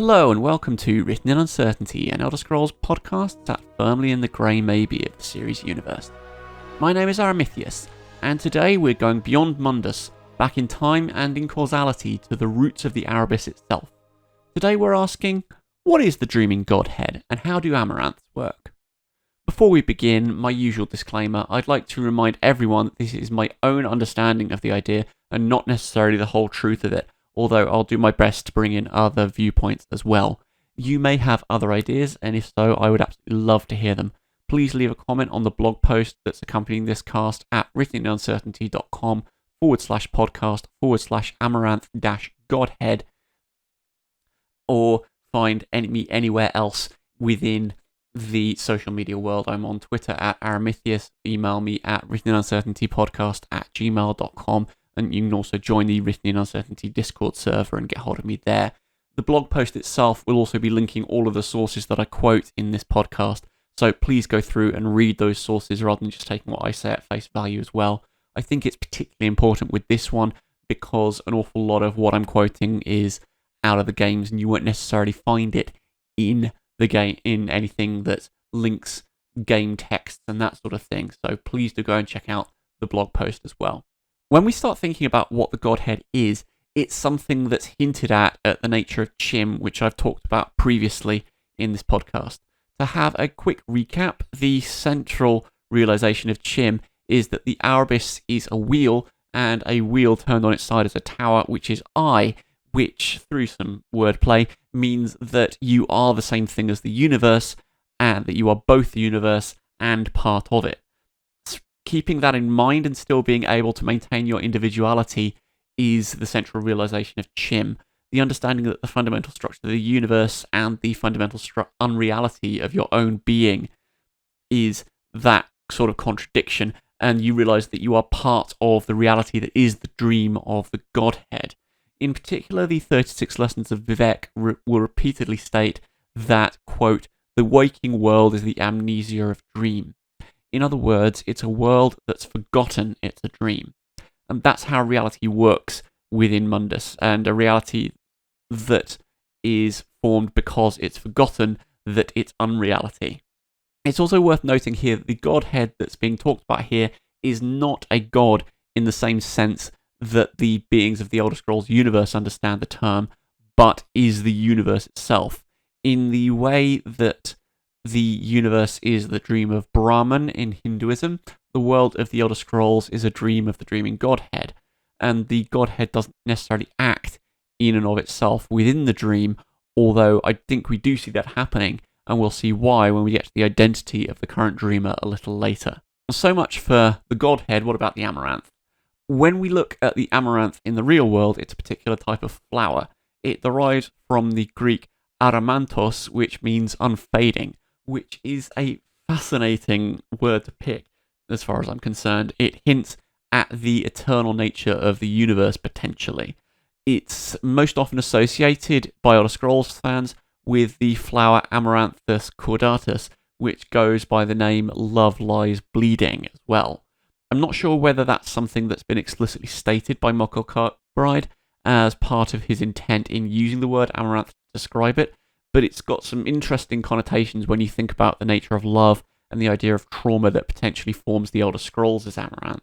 Hello and welcome to Written in Uncertainty, an Elder Scrolls podcast sat firmly in the grey maybe of the series universe. My name is Aramithius, and today we're going beyond Mundus, back in time and in causality to the roots of the Aurbis itself. Today we're asking, what is the Dreaming Godhead, and how do Amaranths work? Before we begin, my usual disclaimer, I'd like to remind everyone that this is my own understanding of the idea and not necessarily the whole truth of it, although I'll do my best to bring in other viewpoints as well. You may have other ideas, and if so, I would absolutely love to hear them. Please leave a comment on the blog post that's accompanying this cast at writteninuncertainty.com/podcast/amaranth-godhead, or find me anywhere else within the social media world. I'm on Twitter at Aramithius, email me at writteninuncertaintypodcast@gmail.com, and you can also join the Written in Uncertainty Discord server and get hold of me there. The blog post itself will also be linking all of the sources that I quote in this podcast, so please go through and read those sources rather than just taking what I say at face value as well. I think it's particularly important with this one because an awful lot of what I'm quoting is out of the games, and you won't necessarily find it in the game, in anything that links game texts and that sort of thing, so please do go and check out the blog post as well. When we start thinking about what the Godhead is, it's something that's hinted at the nature of Chim, which I've talked about previously in this podcast. To have a quick recap, the central realization of Chim is that the Aurbis is a wheel, and a wheel turned on its side as a tower, which is I, which, through some wordplay, means that you are the same thing as the universe, and that you are both the universe and part of it. Keeping that in mind and still being able to maintain your individuality is the central realization of Chim. The understanding that the fundamental structure of the universe and the fundamental unreality of your own being is that sort of contradiction, and you realize that you are part of the reality that is the dream of the Godhead. In particular, the 36 lessons of Vivek will repeatedly state that, quote, the waking world is the amnesia of dream. In other words, it's a world that's forgotten it's a dream. And that's how reality works within Mundus, and a reality that is formed because it's forgotten that it's unreality. It's also worth noting here that the Godhead that's being talked about here is not a god in the same sense that the beings of the Elder Scrolls universe understand the term, but is the universe itself. In the way that the universe is the dream of Brahman in Hinduism, the world of the Elder Scrolls is a dream of the Dreaming Godhead, and the Godhead doesn't necessarily act in and of itself within the dream, although I think we do see that happening, and we'll see why when we get to the identity of the current dreamer a little later. So much for the Godhead. What about the Amaranth? When we look at the Amaranth in the real world, it's a particular type of flower. It derives from the Greek aramanthos, which means unfading, which is a fascinating word to pick as far as I'm concerned. It hints at the eternal nature of the universe, potentially. It's most often associated by Elder Scrolls fans with the flower Amaranthus caudatus, which goes by the name Love Lies Bleeding as well. I'm not sure whether that's something that's been explicitly stated by Michael Kirkbride as part of his intent in using the word Amaranth to describe it, but it's got some interesting connotations when you think about the nature of love and the idea of trauma that potentially forms the Elder Scrolls as Amaranth.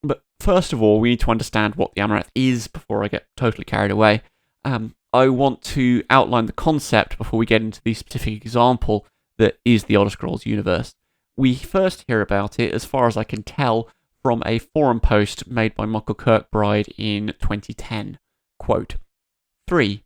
But first of all, we need to understand what the Amaranth is before I get totally carried away. I want to outline the concept before we get into the specific example that is the Elder Scrolls universe. We first hear about it, as far as I can tell, from a forum post made by Michael Kirkbride in 2010. Quote, 3.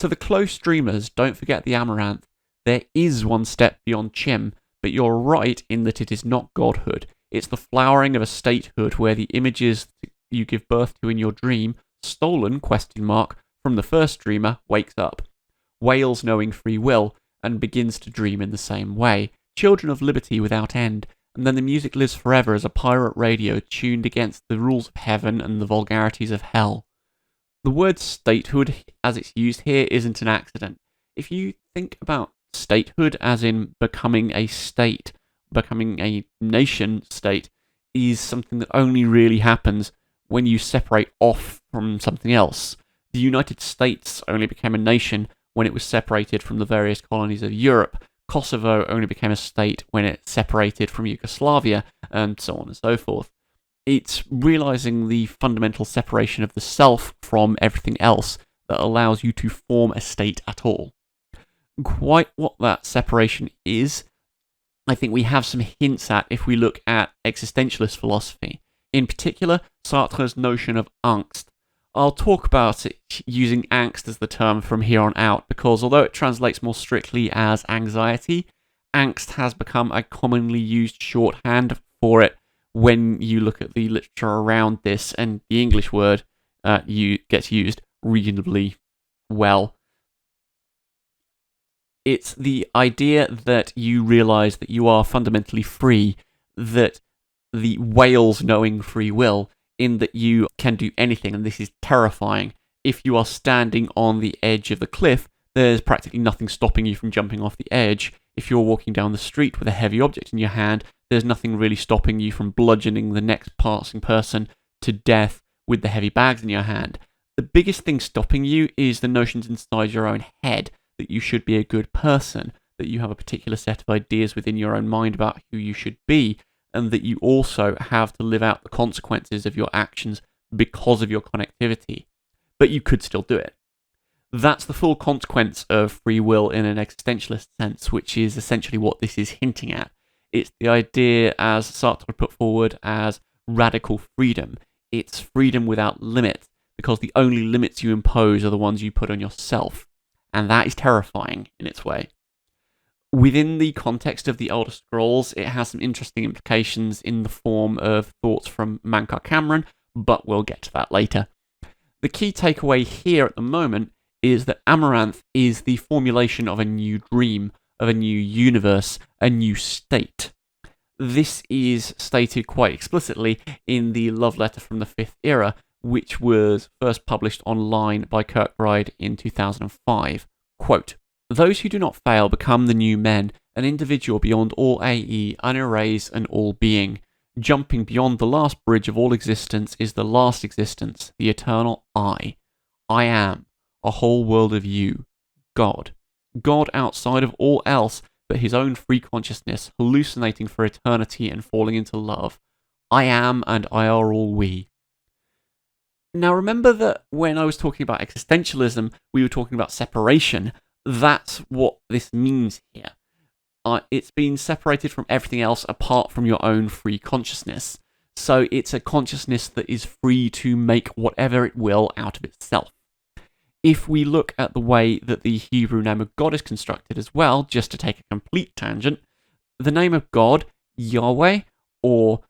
To the close dreamers, don't forget the Amaranth. There is one step beyond Chim, but you're right in that it is not godhood. It's the flowering of a statehood where the images you give birth to in your dream, stolen, from the first dreamer, wakes up, wails knowing free will, and begins to dream in the same way. Children of liberty without end, and then the music lives forever as a pirate radio tuned against the rules of heaven and the vulgarities of hell. The word statehood, as it's used here, isn't an accident. If you think about statehood as in becoming a state, becoming a nation state, is something that only really happens when you separate off from something else. The United States only became a nation when it was separated from the various colonies of Europe. Kosovo only became a state when it separated from Yugoslavia, and so on and so forth. It's realizing the fundamental separation of the self from everything else that allows you to form a state at all. Quite what that separation is, I think we have some hints at if we look at existentialist philosophy. In particular, Sartre's notion of angst. I'll talk about it using angst as the term from here on out, because although it translates more strictly as anxiety, angst has become a commonly used shorthand for it when you look at the literature around this, and the English word gets used reasonably well. It's the idea that you realise that you are fundamentally free, that the whales knowing free will, in that you can do anything, and this is terrifying. If you are standing on the edge of the cliff, there's practically nothing stopping you from jumping off the edge. If you're walking down the street with a heavy object in your hand, there's nothing really stopping you from bludgeoning the next passing person to death with the heavy bags in your hand. The biggest thing stopping you is the notions inside your own head that you should be a good person, that you have a particular set of ideas within your own mind about who you should be, and that you also have to live out the consequences of your actions because of your connectivity. But you could still do it. That's the full consequence of free will in an existentialist sense, which is essentially what this is hinting at. It's the idea, as Sartre put forward, as radical freedom. It's freedom without limits, because the only limits you impose are the ones you put on yourself. And that is terrifying in its way. Within the context of the Elder Scrolls, it has some interesting implications in the form of thoughts from Mankar Cameron, but we'll get to that later. The key takeaway here at the moment is that Amaranth is the formulation of a new dream, of a new universe, a new state. This is stated quite explicitly in the Love Letter from the Fifth Era, which was first published online by Kirkbride in 2005. Quote, "Those who do not fail become the new men, an individual beyond all AE, unerased and all being. Jumping beyond the last bridge of all existence is the last existence, the eternal I. I am, a whole world of you, God. God outside of all else but his own free consciousness, hallucinating for eternity and falling into love. I am and I are all we." Now remember that when I was talking about existentialism, we were talking about separation. That's what this means here. It's been separated from everything else apart from your own free consciousness. So it's a consciousness that is free to make whatever it will out of itself. If we look at the way that the Hebrew name of God is constructed as well, just to take a complete tangent, the name of God, Yahweh, or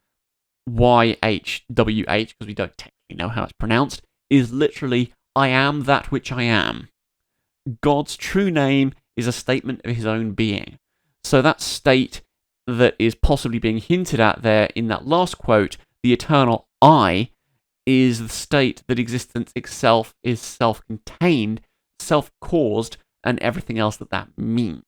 YHWH, because we don't technically know how it's pronounced, is literally, I am that which I am. God's true name is a statement of his own being. So that state that is possibly being hinted at there in that last quote, the eternal I, is the state that existence itself is self-contained, self-caused, and everything else that means.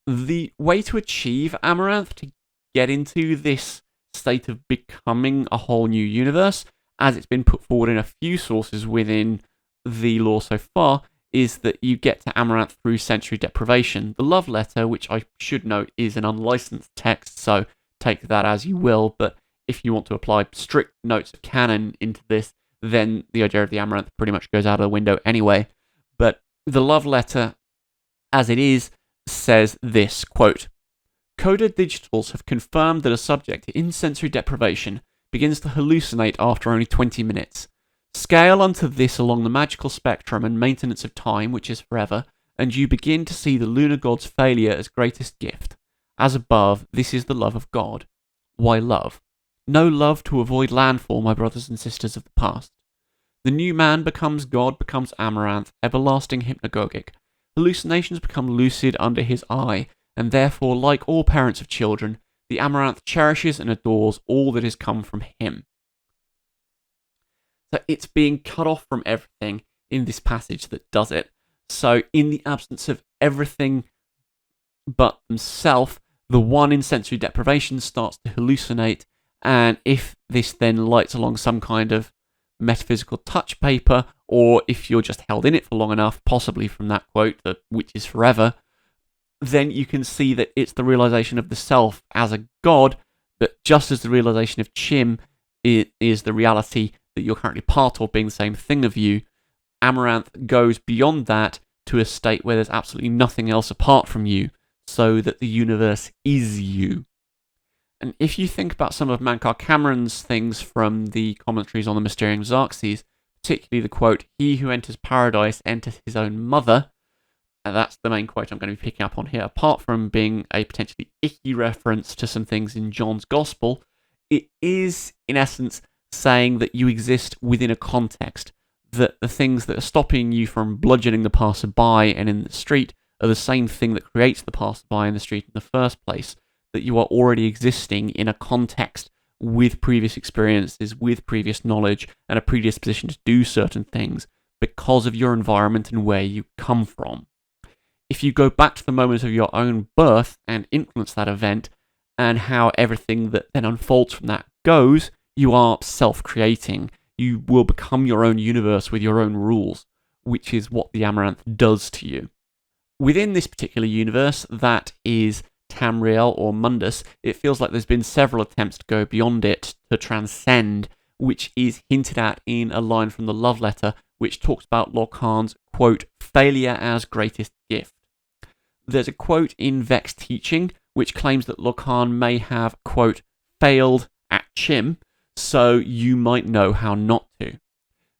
The way to achieve Amaranth, to get into this state of becoming a whole new universe, as it's been put forward in a few sources within the lore so far, is that you get to Amaranth through sensory deprivation. The Love Letter, which I should note is an unlicensed text, so take that as you will, but if you want to apply strict notes of canon into this, then the idea of the Amaranth pretty much goes out of the window anyway. But the Love Letter, as it is, says this, quote, "Coded digitals have confirmed that a subject in sensory deprivation begins to hallucinate after only 20 minutes. Scale unto this along the magical spectrum and maintenance of time, which is forever, and you begin to see the lunar god's failure as greatest gift. As above, this is the love of God. Why love? No love to avoid landfall, my brothers and sisters of the past. The new man becomes God, becomes Amaranth, everlasting hypnagogic. Hallucinations become lucid under his eye, and therefore, like all parents of children, the Amaranth cherishes and adores all that has come from him." So it's being cut off from everything in this passage that does it. So in the absence of everything but himself, the one in sensory deprivation starts to hallucinate, and if this then lights along some kind of metaphysical touch paper, or if you're just held in it for long enough, possibly from that quote, which is forever, then you can see that it's the realization of the self as a god, that just as the realization of Chim is the reality that you're currently part of being the same thing of you, Amaranth goes beyond that to a state where there's absolutely nothing else apart from you, so that the universe is you. And if you think about some of Mankar Cameron's things from the commentaries on the Mysterium Xerxes, particularly the quote, "He who enters paradise enters his own mother," and that's the main quote I'm going to be picking up on here, apart from being a potentially icky reference to some things in John's Gospel, it is, in essence, saying that you exist within a context, that the things that are stopping you from bludgeoning the passerby and in the street are the same thing that creates the passerby in the street in the first place, that you are already existing in a context with previous experiences, with previous knowledge, and a predisposition to do certain things because of your environment and where you come from. If you go back to the moment of your own birth and influence that event, and how everything that then unfolds from that goes, you are self-creating. You will become your own universe with your own rules, which is what the Amaranth does to you. Within this particular universe, that is Tamriel or Mundus, it feels like there's been several attempts to go beyond it, to transcend, which is hinted at in a line from the love letter, which talks about Lorkhan's, quote, failure as greatest gift. There's a quote in Vex's teaching, which claims that Lorkhan may have, quote, failed at Chim, so you might know how not to.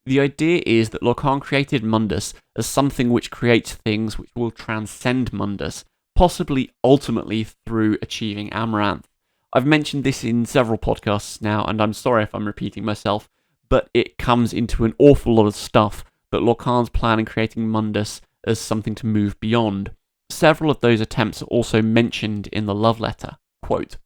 The idea is that Lorkhan created Mundus as something which creates things which will transcend Mundus, possibly ultimately through achieving Amaranth. I've mentioned this in several podcasts now, and I'm sorry if I'm repeating myself, but it comes into an awful lot of stuff that Lorkhan's plan in creating Mundus as something to move beyond. Several of those attempts are also mentioned in the love letter. Quote,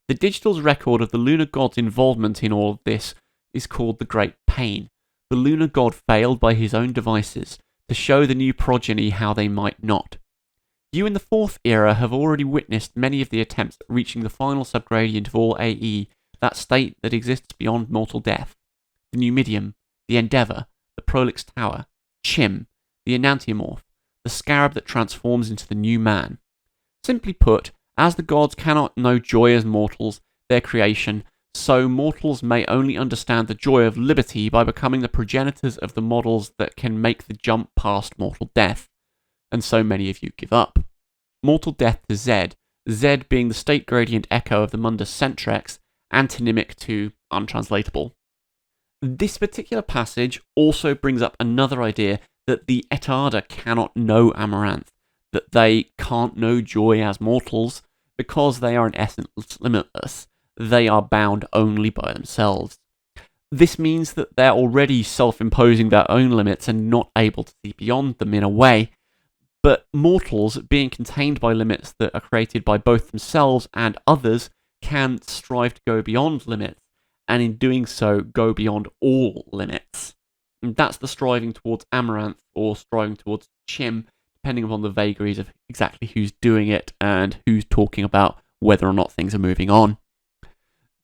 the digital's record of the lunar god's involvement in all of this is called the Great Pain. The lunar god failed by his own devices to show the new progeny how they might not. You in the fourth era have already witnessed many of the attempts at reaching the final subgradient of all AE, that state that exists beyond mortal death. The Numidium, the Endeavour, the Prolix Tower, Chim, the Enantiomorph, the scarab that transforms into the new man. Simply put, as the gods cannot know joy as mortals, their creation, so mortals may only understand the joy of liberty by becoming the progenitors of the models that can make the jump past mortal death. And so many of you give up. Mortal death to Zed, Zed being the state gradient echo of the Mundus Centrex, antonymic to untranslatable. This particular passage also brings up another idea that the Etada cannot know Amaranth, that they can't know joy as mortals, because they are in essence limitless. They are bound only by themselves. This means that they're already self-imposing their own limits and not able to see beyond them in a way, but mortals, being contained by limits that are created by both themselves and others, can strive to go beyond limits, and in doing so, go beyond all limits. And that's the striving towards Amaranth, or striving towards Chim, depending upon the vagaries of exactly who's doing it and who's talking about whether or not things are moving on.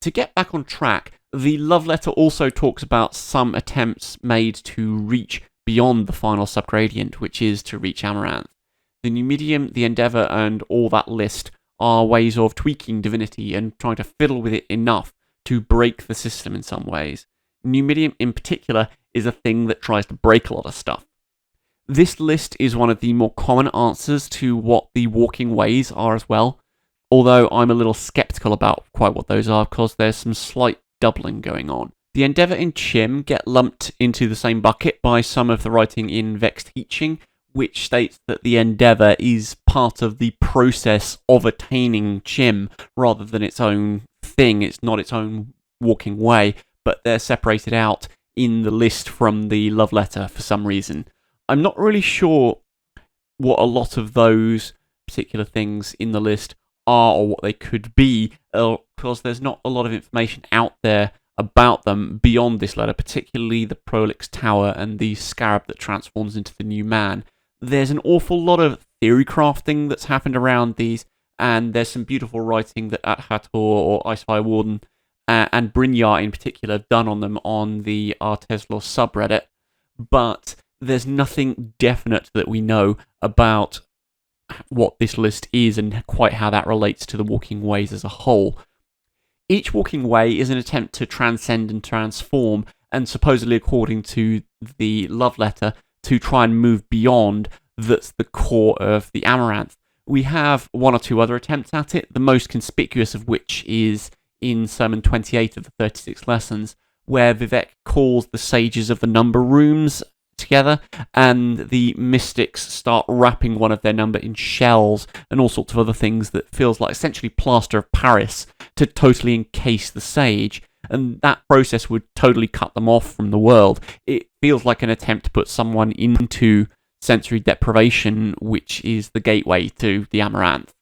To get back on track, the love letter also talks about some attempts made to reach beyond the final subgradient, which is to reach Amaranth. The Numidium, the Endeavour, and all that list are ways of tweaking divinity and trying to fiddle with it enough to break the system in some ways. Numidium in particular is a thing that tries to break a lot of stuff. This list is one of the more common answers to what the walking ways are as well, although I'm a little sceptical about quite what those are because there's some slight doubling going on. The Endeavour and Chim get lumped into the same bucket by some of the writing in Vex's teaching, which states that the Endeavour is part of the process of attaining Chim rather than its own thing. It's not its own walking way, but they're separated out in the list from the love letter for some reason. I'm not really sure what a lot of those particular things in the list are or what they could be, because there's not a lot of information out there about them beyond this letter, particularly the Prolix Tower and the scarab that transforms into the new man. There's an awful lot of theory crafting that's happened around these, and there's some beautiful writing that At Hator or Icefire Warden and Brynjar in particular done on them on the Arteslos subreddit, but there's nothing definite that we know about what this list is and quite how that relates to the Walking Ways as a whole. Each Walking Way is an attempt to transcend and transform, and supposedly according to the love letter, to try and move beyond that's the core of the Amaranth. We have one or two other attempts at it, the most conspicuous of which is in Sermon 28 of the 36 Lessons, where Vivek calls the sages of the number rooms together, and the mystics start wrapping one of their number in shells and all sorts of other things that feels like essentially plaster of Paris to totally encase the sage, and that process would totally cut them off from the world. It feels like an attempt to put someone into sensory deprivation, which is the gateway to the Amaranth.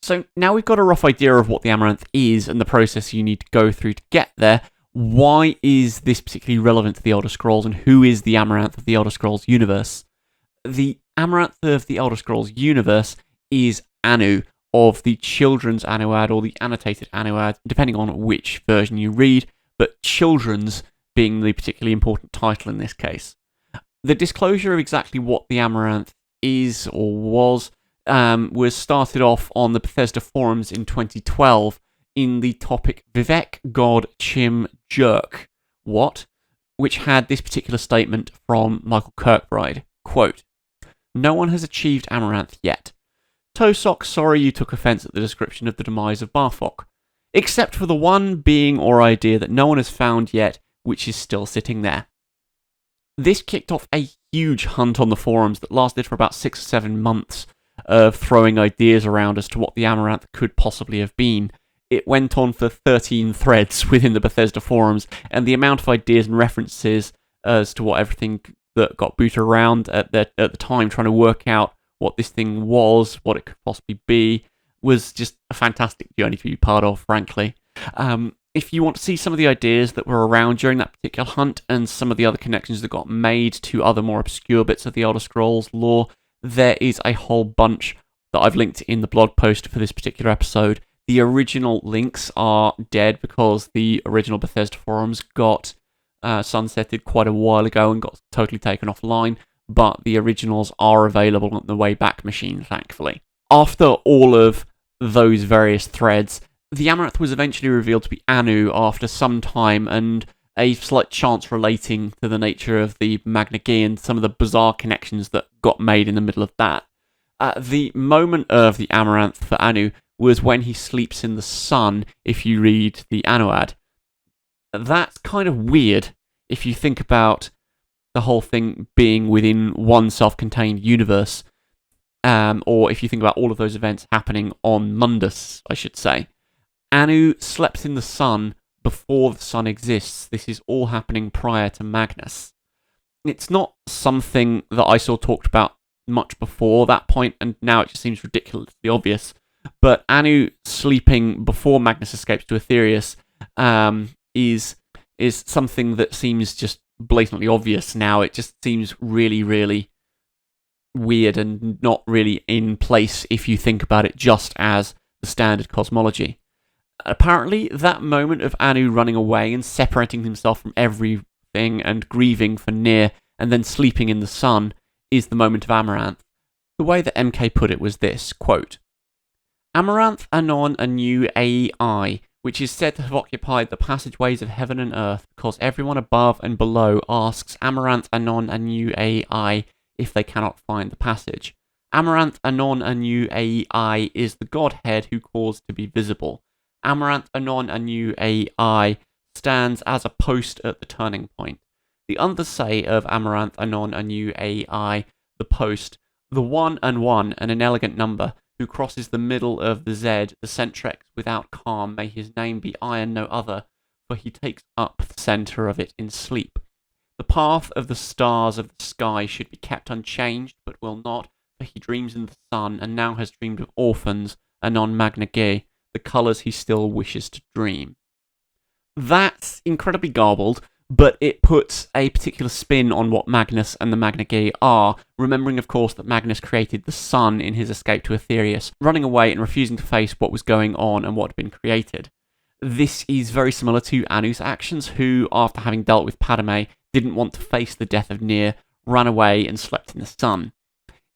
So now we've got a rough idea of what the Amaranth is and the process you need to go through to get there. Why is this particularly relevant to the Elder Scrolls, and who is the Amaranth of the Elder Scrolls universe? The Amaranth of the Elder Scrolls universe is Anu, of the Children's Anuad or the Annotated Anuad, depending on which version you read, but Children's being the particularly important title in this case. The disclosure of exactly what the Amaranth is or was started off on the Bethesda forums in 2012 in the topic Vivek God Chim Jerk What? Which had this particular statement from Michael Kirkbride, quote, "No one has achieved Amaranth yet. Tosok, sorry you took offence at the description of the demise of Barfok, except for the one being or idea that no one has found yet, which is still sitting there." This kicked off a huge hunt on the forums that lasted for about 6 or 7 months of throwing ideas around as to what the Amaranth could possibly have been. It went on for 13 threads within the Bethesda forums, and the amount of ideas and references as to what everything that got booted around at the time trying to work out what this thing was, what it could possibly be, was just a fantastic journey to be part of, frankly. If you want to see some of the ideas that were around during that particular hunt and some of the other connections that got made to other more obscure bits of the Elder Scrolls lore, there is a whole bunch that I've linked in the blog post for this particular episode. The original links are dead because the original Bethesda forums got sunsetted quite a while ago and got totally taken offline, but the originals are available on the Wayback Machine, thankfully. After all of those various threads, the Amaranth was eventually revealed to be Anu after some time, and a slight chance relating to the nature of the Magna Ge and some of the bizarre connections that got made in the middle of that. The moment of the Amaranth for Anu was when he sleeps in the sun, if you read the Anuad. That's kind of weird if you think about the whole thing being within one self-contained universe, or if you think about all of those events happening on Mundus, I should say. Anu slept in the sun before the sun exists. This is all happening prior to Magnus. It's not something that I saw talked about much before that point, and now it just seems ridiculously obvious. But Anu sleeping before Magnus escapes to Aetherius is something that seems just blatantly obvious now. It just seems really, really weird and not really in place if you think about it just as the standard cosmology. Apparently, that moment of Anu running away and separating himself from everything and grieving for Nier and then sleeping in the sun is the moment of Amaranth. The way that MK put it was this, quote, "Amaranth anon a new AI, which is said to have occupied the passageways of heaven and earth because everyone above and below asks Amaranth anon a new AI if they cannot find the passage. Amaranth anon a new AI is the Godhead who caused to be visible. Amaranth anon a new AI stands as a post at the turning point. The undersay of Amaranth anon a new AI, the post, the one and an elegant number, who crosses the middle of the Z, the centrex without calm, may his name be iron no other, for he takes up the centre of it in sleep. The path of the stars of the sky should be kept unchanged, but will not, for he dreams in the sun, and now has dreamed of orphans, anon Magna Ge, the colours he still wishes to dream." That's incredibly garbled, but it puts a particular spin on what Magnus and the Magna Ge are, remembering of course that Magnus created the sun in his escape to Aetherius, running away and refusing to face what was going on and what had been created. This is very similar to Anu's actions, who, after having dealt with Padme, didn't want to face the death of Nier, ran away and slept in the sun.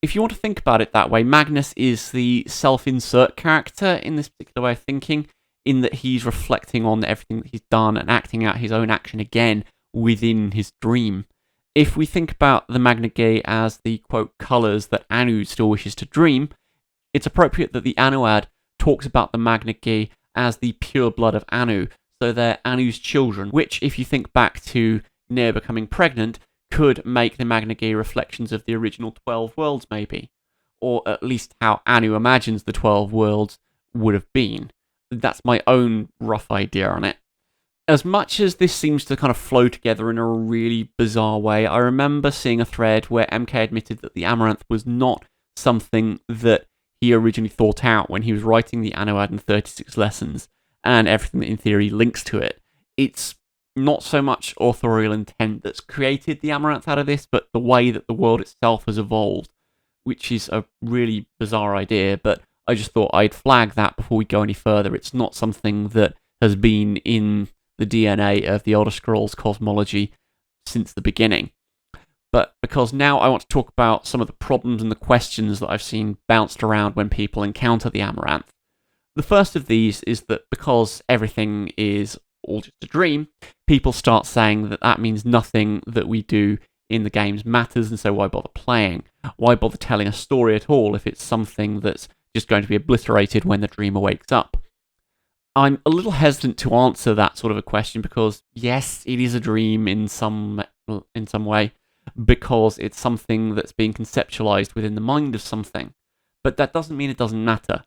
If you want to think about it that way, Magnus is the self-insert character in this particular way of thinking, in that he's reflecting on everything that he's done and acting out his own action again within his dream. If we think about the Magna Ge as the, quote, colours that Anu still wishes to dream, it's appropriate that the Anuad talks about the Magna Ge as the pure blood of Anu, so they're Anu's children, which, if you think back to Nier becoming pregnant, could make the Magna Ge reflections of the original 12 worlds, maybe. Or at least how Anu imagines the 12 worlds would have been. That's my own rough idea on it. As much as this seems to kind of flow together in a really bizarre way, I remember seeing a thread where MK admitted that the Amaranth was not something that he originally thought out when he was writing the Anuad and 36 Lessons, and everything that in theory links to it. It's not so much authorial intent that's created the Amaranth out of this, but the way that the world itself has evolved, which is a really bizarre idea, but I just thought I'd flag that before we go any further. It's not something that has been in the DNA of the Elder Scrolls cosmology since the beginning. But because now I want to talk about some of the problems and the questions that I've seen bounced around when people encounter the Amaranth. The first of these is that because everything is all just a dream, people start saying that that means nothing that we do in the games matters, and so why bother playing? Why bother telling a story at all if it's something that's just going to be obliterated when the dreamer wakes up? I'm a little hesitant to answer that sort of a question because, yes, it is a dream in some way, because it's something that's being conceptualized within the mind of something. But that doesn't mean it doesn't matter.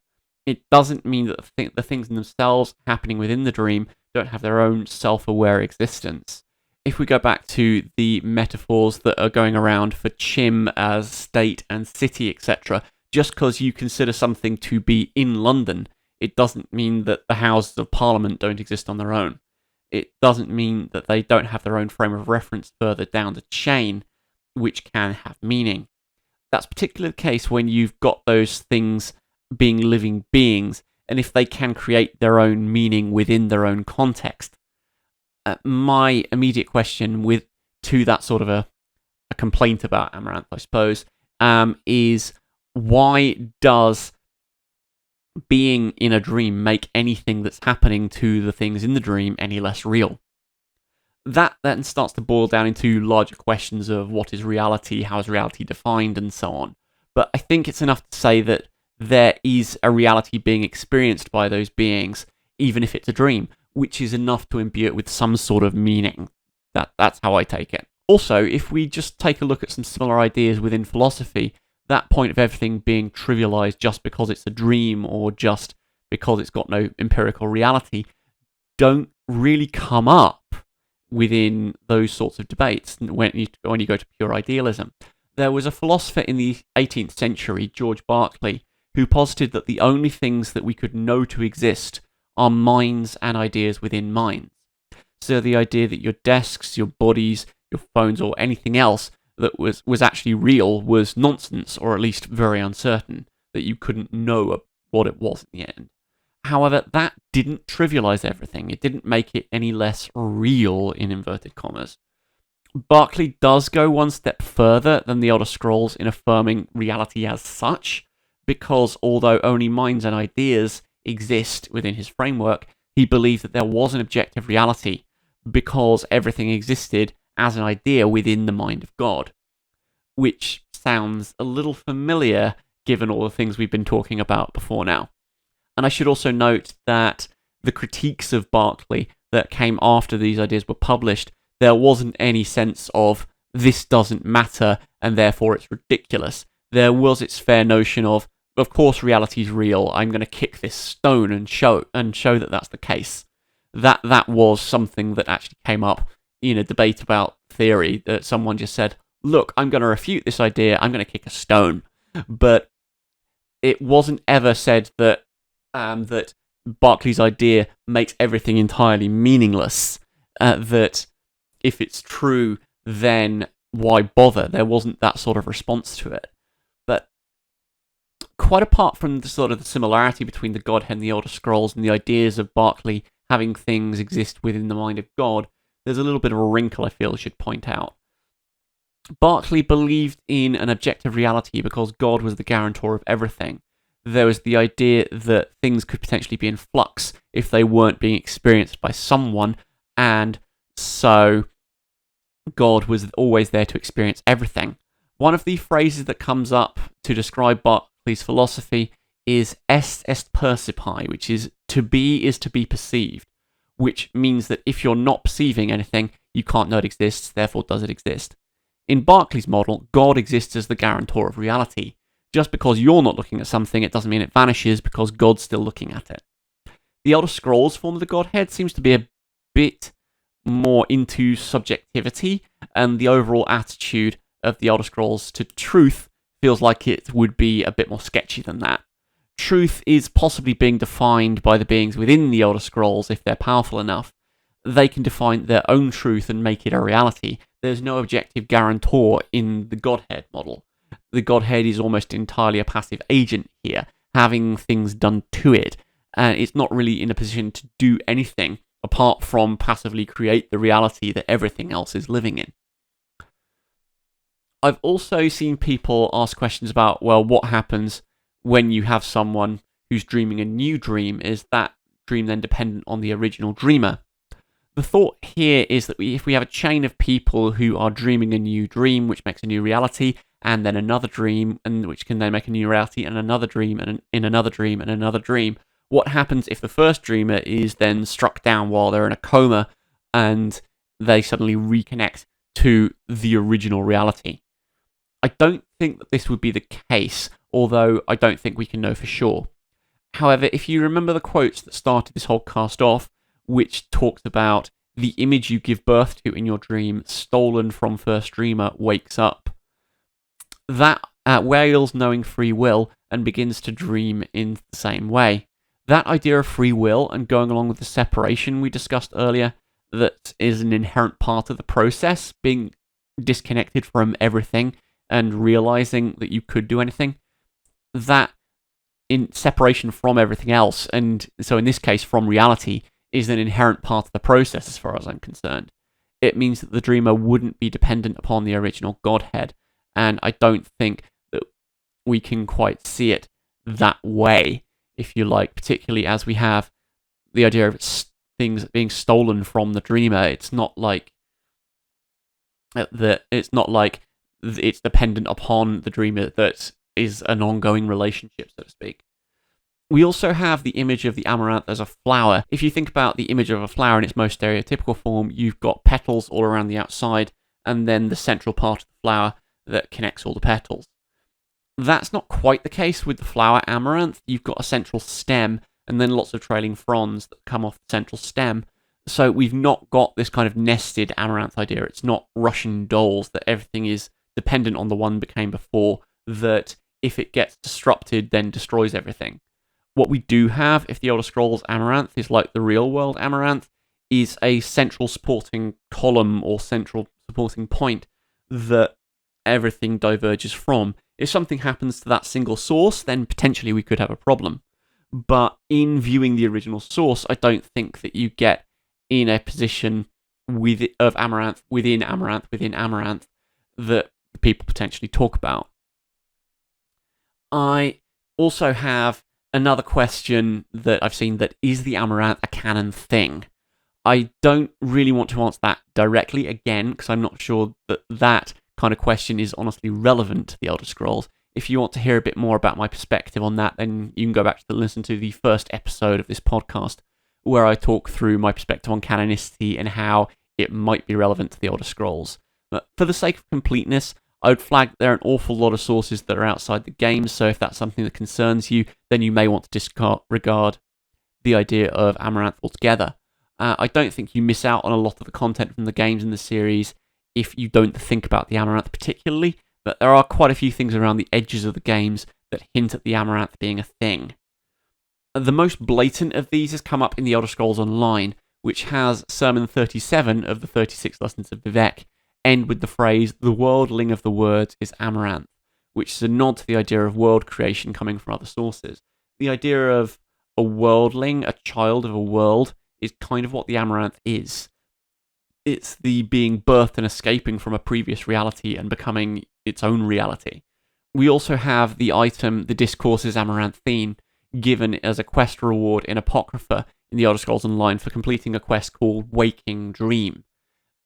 It doesn't mean that the things in themselves happening within the dream don't have their own self-aware existence. If we go back to the metaphors that are going around for Chim as state and city, etc., just because you consider something to be in London, it doesn't mean that the Houses of Parliament don't exist on their own. It doesn't mean that they don't have their own frame of reference further down the chain, which can have meaning. That's particularly the case when you've got those things being living beings, and if they can create their own meaning within their own context. My immediate question to that sort of a complaint about Amaranth, I suppose, is why does being in a dream make anything that's happening to the things in the dream any less real? That then starts to boil down into larger questions of what is reality, how is reality defined, and so on. But I think it's enough to say that there is a reality being experienced by those beings, even if it's a dream, which is enough to imbue it with some sort of meaning. That's how I take it. Also, if we just take a look at some similar ideas within philosophy, that point of everything being trivialized just because it's a dream or just because it's got no empirical reality don't really come up within those sorts of debates when you go to pure idealism. There was a philosopher in the 18th century, George Berkeley, who posited that the only things that we could know to exist are minds and ideas within minds. So the idea that your desks, your bodies, your phones, or anything else that was actually real was nonsense, or at least very uncertain, that you couldn't know what it was in the end. However, that didn't trivialize everything. It didn't make it any less real, in inverted commas. Berkeley does go one step further than the Elder Scrolls in affirming reality as such, because although only minds and ideas exist within his framework, he believed that there was an objective reality, because everything existed as an idea within the mind of God, which sounds a little familiar given all the things we've been talking about before now. And I should also note that the critiques of Berkeley that came after these ideas were published, there wasn't any sense of this doesn't matter and therefore it's ridiculous. There was its fair notion of course reality is real, I'm going to kick this stone and show that that's the case. That was something that actually came up in a debate about theory, that someone just said, look, I'm going to refute this idea, I'm going to kick a stone. But it wasn't ever said that that Berkeley's idea makes everything entirely meaningless, that if it's true, then why bother? There wasn't that sort of response to it. But quite apart from the sort of the similarity between the Godhead and the Elder Scrolls and the ideas of Berkeley having things exist within the mind of God, there's a little bit of a wrinkle I feel I should point out. Berkeley believed in an objective reality because God was the guarantor of everything. There was the idea that things could potentially be in flux if they weren't being experienced by someone, and so God was always there to experience everything. One of the phrases that comes up to describe Berkeley's philosophy is est percipi, which is to be perceived, which means that if you're not perceiving anything, you can't know it exists, therefore does it exist. In Berkeley's model, God exists as the guarantor of reality. Just because you're not looking at something, it doesn't mean it vanishes because God's still looking at it. The Elder Scrolls form of the Godhead seems to be a bit more into subjectivity, and the overall attitude of the Elder Scrolls to truth feels like it would be a bit more sketchy than that. Truth is possibly being defined by the beings within the Elder Scrolls if they're powerful enough. They can define their own truth and make it a reality. There's no objective guarantor in the Godhead model. The Godhead is almost entirely a passive agent here, having things done to it, and it's not really in a position to do anything apart from passively create the reality that everything else is living in. I've also seen people ask questions about, well, what happens when you have someone who's dreaming a new dream? Is that dream then dependent on the original dreamer? The thought here is that if we have a chain of people who are dreaming a new dream, which makes a new reality, and then another dream, and which can then make a new reality, and another dream, and in another dream, and another dream, what happens if the first dreamer is then struck down while they're in a coma, and they suddenly reconnect to the original reality? I don't think that this would be the case, although I don't think we can know for sure. However, if you remember the quotes that started this whole cast off, which talked about the image you give birth to in your dream, stolen from first dreamer, wakes up. That whales knowing free will and begins to dream in the same way. That idea of free will and going along with the separation we discussed earlier, that is an inherent part of the process, being disconnected from everything and realizing that you could do anything, that in separation from everything else, and so in this case from reality, is an inherent part of the process as far as I'm concerned. It means that the dreamer wouldn't be dependent upon the original Godhead, and I don't think that we can quite see it that way, if you like, particularly as we have the idea of things being stolen from the dreamer. It's not like it's dependent upon the dreamer that is an ongoing relationship, so to speak. We also have the image of the amaranth as a flower. If you think about the image of a flower in its most stereotypical form, you've got petals all around the outside, and then the central part of the flower that connects all the petals. That's not quite the case with the flower amaranth. You've got a central stem, and then lots of trailing fronds that come off the central stem. So we've not got this kind of nested amaranth idea. It's not Russian dolls, that everything is dependent on the one that came before, that if it gets disrupted, then destroys everything. What we do have, if the Elder Scrolls Amaranth is like the real world Amaranth, is a central supporting column or central supporting point that everything diverges from. If something happens to that single source, then potentially we could have a problem. But in viewing the original source, I don't think that you get in a position of Amaranth within Amaranth within Amaranth that people potentially talk about. I also have another question that I've seen, that is the Amaranth a canon thing? I don't really want to answer that directly, again, because I'm not sure that that kind of question is honestly relevant to the Elder Scrolls. If you want to hear a bit more about my perspective on that, then you can go back to listen to the first episode of this podcast, where I talk through my perspective on canonicity and how it might be relevant to the Elder Scrolls. But for the sake of completeness, I would flag that there are an awful lot of sources that are outside the game, so if that's something that concerns you, then you may want to disregard the idea of Amaranth altogether. I don't think you miss out on a lot of the content from the games in the series if you don't think about the Amaranth particularly, but there are quite a few things around the edges of the games that hint at the Amaranth being a thing. The most blatant of these has come up in the Elder Scrolls Online, which has Sermon 37 of the 36 Lessons of Vivek end with the phrase, "The worldling of the words is Amaranth," which is a nod to the idea of world creation coming from other sources. The idea of a worldling, a child of a world, is kind of what the Amaranth is. It's the being birthed and escaping from a previous reality and becoming its own reality. We also have the item, the Discourses Amaranthine, given as a quest reward in Apocrypha in the Elder Scrolls Online for completing a quest called Waking Dream.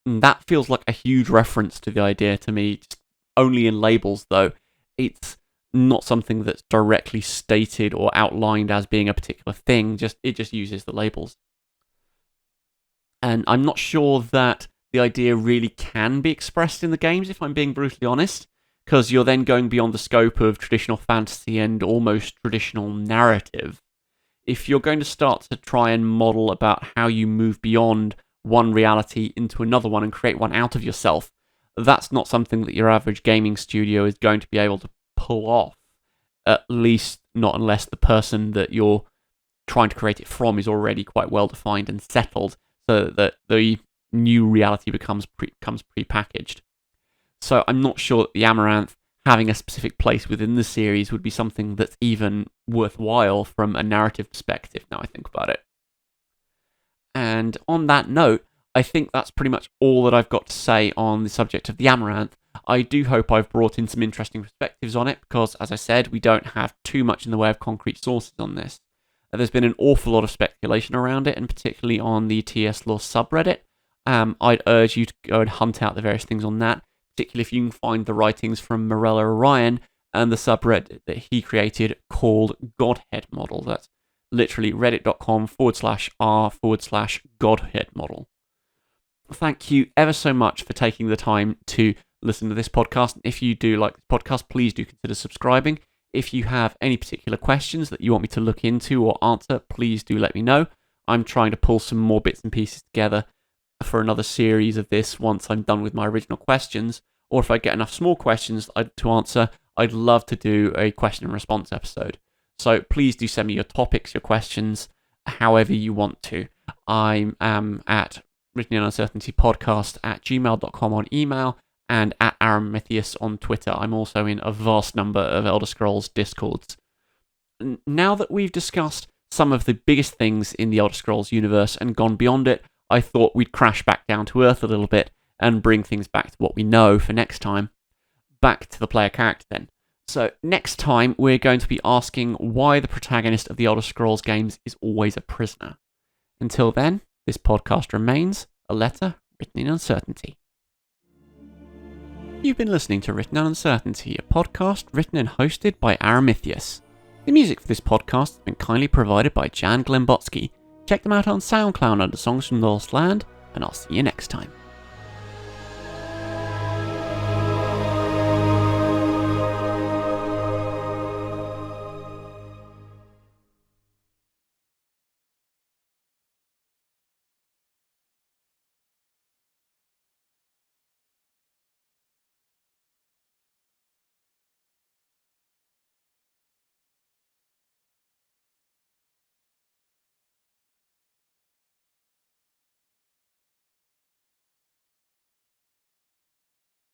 And that feels like a huge reference to the idea to me, just only in labels though. It's not something that's directly stated or outlined as being a particular thing, it just uses the labels. And I'm not sure that the idea really can be expressed in the games, if I'm being brutally honest, because you're then going beyond the scope of traditional fantasy and almost traditional narrative. If you're going to start to try and model about how you move beyond one reality into another one and create one out of yourself, that's not something that your average gaming studio is going to be able to pull off. At least not unless the person that you're trying to create it from is already quite well defined and settled, so that the new reality becomes pre-packaged. So I'm not sure that the Amaranth having a specific place within the series would be something that's even worthwhile from a narrative perspective, now I think about it. And on that note, I think that's pretty much all that I've got to say on the subject of the Amaranth. I do hope I've brought in some interesting perspectives on it, because, as I said, we don't have too much in the way of concrete sources on this. There's been an awful lot of speculation around it, and particularly on the TS Law subreddit. I'd urge you to go and hunt out the various things on that, particularly if you can find the writings from Morella Orion and the subreddit that he created called Godhead Model. That's literally reddit.com/r/Godhead Model. Thank you ever so much for taking the time to listen to this podcast. If you do like this podcast, please do consider subscribing. If you have any particular questions that you want me to look into or answer, please do let me know. I'm trying to pull some more bits and pieces together for another series of this once I'm done with my original questions, or if I get enough small questions to answer, I'd love to do a question and response episode. So please do send me your topics, your questions, however you want to. I am at writteninuncertaintypodcast@gmail.com on email, and at Aramithius on Twitter. I'm also in a vast number of Elder Scrolls Discords. Now that we've discussed some of the biggest things in the Elder Scrolls universe and gone beyond it, I thought we'd crash back down to earth a little bit and bring things back to what we know for next time. Back to the player character then. So next time we're going to be asking why the protagonist of the Elder Scrolls games is always a prisoner. Until then, this podcast remains a letter written in uncertainty. You've been listening to Written in Uncertainty, a podcast written and hosted by Aramithius. The music for this podcast has been kindly provided by Jan Glembotsky. Check them out on SoundCloud under Songs from the Lost Land, and I'll see you next time.